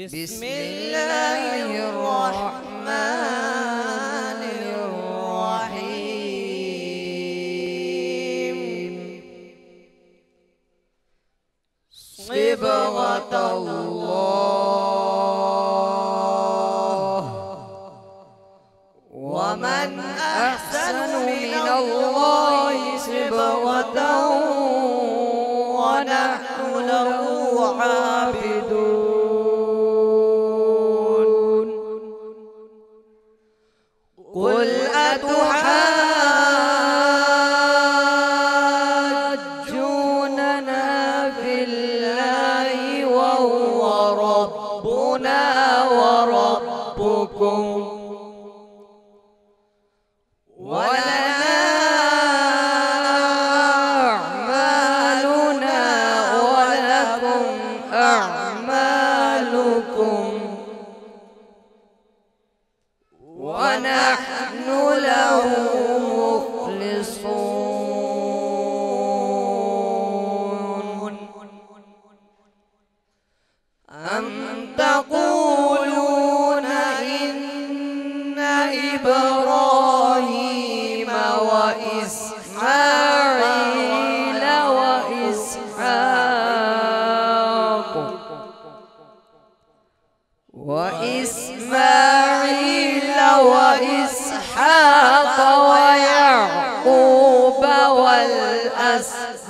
بسم الله الرحمن الرحيم. صبغة الله، ومن أحسن من الله صبغة ونحن له عابدون. قل أتحاجوننا في الله وهو ربنا وربكم ولنا أعمالنا ولكم أعمالكم ونحن له مخلصون. أم تقولون إن إبراهيم وإسماعيل وإسحاق ويعقوب والأسباط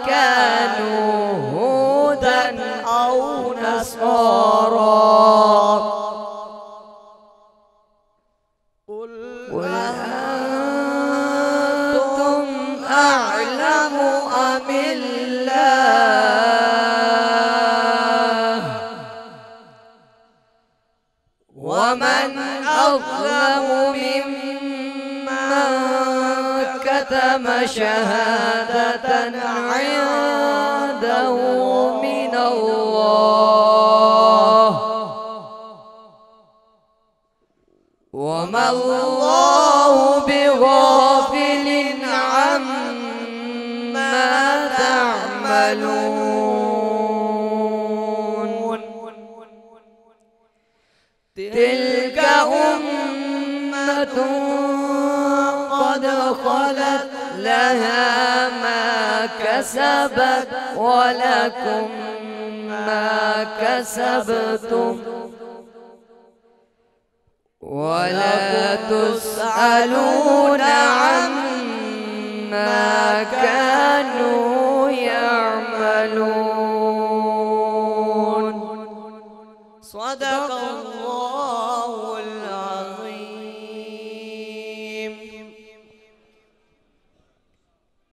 كانوا هودا أو نصارى. قل أنتم أعلم أم الله؟ ومن أظلم ممن كتم شهادة عنده من الله، وما الله بغافل عما تعملون. تلك أمة قد خلت لها ما كسبت ولكم ما كسبتم ولا تسألون عما كانوا يعملون. صدق الله.